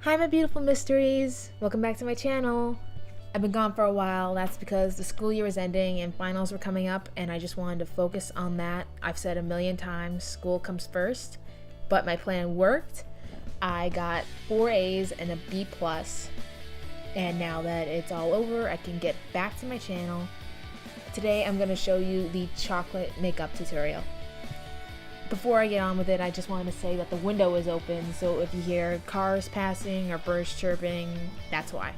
Hi my beautiful mysteries! Welcome back to my channel. I've been gone for a while. That's because the school year is ending and finals were coming up and I just wanted to focus on that. I've said a million times, school comes first, but my plan worked. I got 4 A's and a B+, and now that it's all over, I can get back to my channel. Today I'm going to show you the chocolate makeup tutorial. Before I get on with it, I just wanted to say that the window is open, so if you hear cars passing or birds chirping, that's why.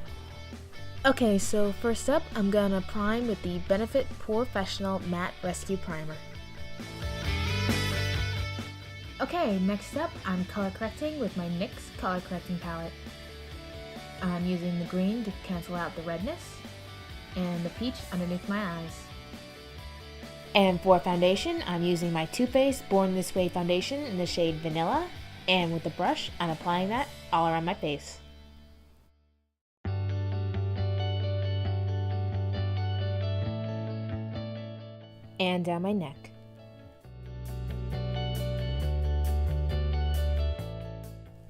Okay, so first up, I'm gonna prime with the Benefit Pore-fessional Matte Rescue Primer. Okay, next up, I'm color correcting with my NYX color correcting palette. I'm using the green to cancel out the redness, and the peach underneath my eyes. And for foundation, I'm using my Too Faced Born This Way foundation in the shade Vanilla, and with the brush, I'm applying that all around my face. And down my neck.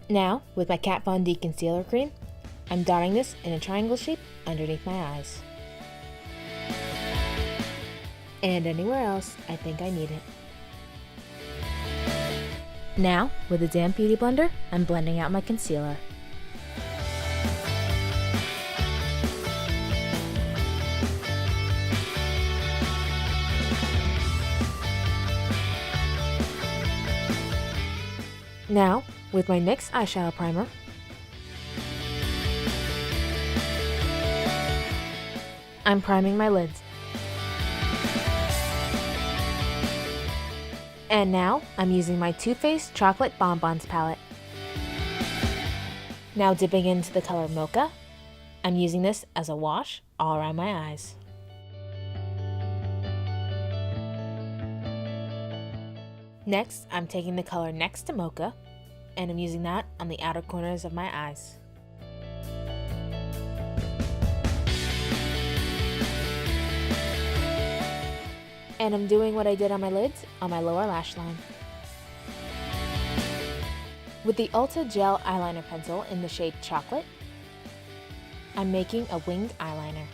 Now, with my Kat Von D concealer cream, I'm dotting this in a triangle shape underneath my eyes. And anywhere else I think I need it. Now, with a damp beauty blender, I'm blending out my concealer. Now, with my NYX eyeshadow primer, I'm priming my lids. And now, I'm using my Too Faced Chocolate Bonbons palette. Now dipping into the color Mocha, I'm using this as a wash all around my eyes. Next, I'm taking the color Next to Mocha, and I'm using that on the outer corners of my eyes. And I'm doing what I did on my lids on my lower lash line. With the Ulta Gel Eyeliner Pencil in the shade Chocolate, I'm making a winged eyeliner.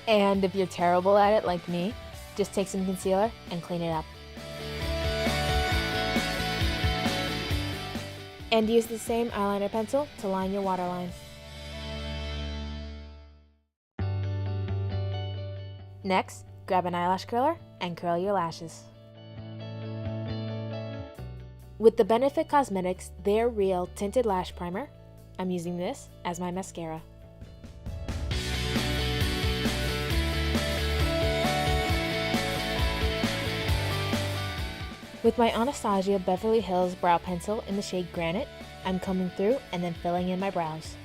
And if you're terrible at it like me, just take some concealer and clean it up. And use the same eyeliner pencil to line your waterline. Next, grab an eyelash curler and curl your lashes. With the Benefit Cosmetics They're Real Tinted Lash Primer, I'm using this as my mascara. With my Anastasia Beverly Hills Brow Pencil in the shade Granite, I'm combing through and then filling in my brows.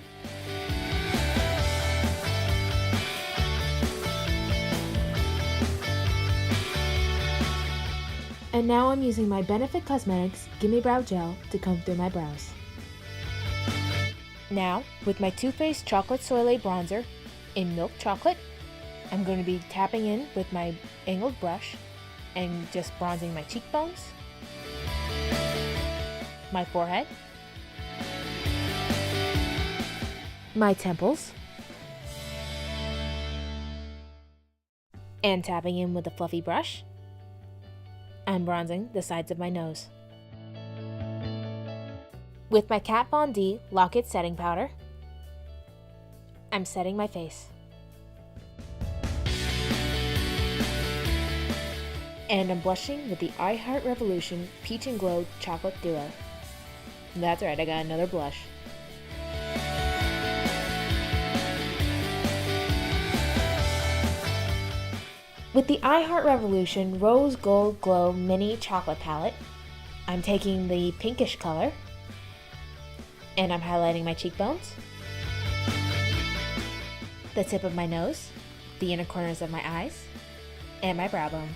And now I'm using my Benefit Cosmetics Gimmie Brow Gel to comb through my brows. Now, with my Too Faced Chocolate Soleil Bronzer in Milk Chocolate, I'm going to be tapping in with my angled brush and just bronzing my cheekbones, my forehead, my temples, and tapping in with a fluffy brush, I'm bronzing the sides of my nose. With my Kat Von D Lock-It Setting Powder, I'm setting my face. And I'm blushing with the I Heart Revolution Peach and Glow Chocolate Duo. That's right, I got another blush. With the I Heart Revolution Rose Gold Glow Mini Chocolate Palette, I'm taking the pinkish color and I'm highlighting my cheekbones, the tip of my nose, the inner corners of my eyes, and my brow bone.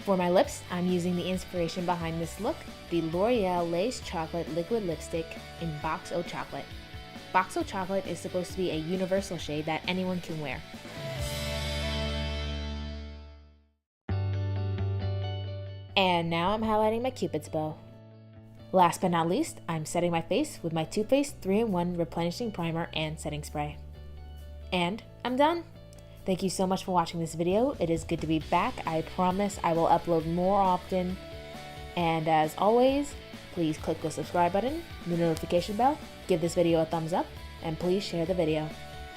For my lips, I'm using the inspiration behind this look, the L'Oreal Lace Chocolate Liquid Lipstick in Box O Chocolate. Box O Chocolate is supposed to be a universal shade that anyone can wear. And now I'm highlighting my Cupid's bow. Last but not least, I'm setting my face with my Too Faced 3-in-1 Replenishing Primer and Setting Spray. And I'm done! Thank you so much for watching this video. It is good to be back. I promise I will upload more often. And as always, please click the subscribe button, the notification bell, give this video a thumbs up, and please share the video.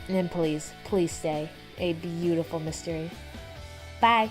And please, please stay a beautiful mystery. Bye!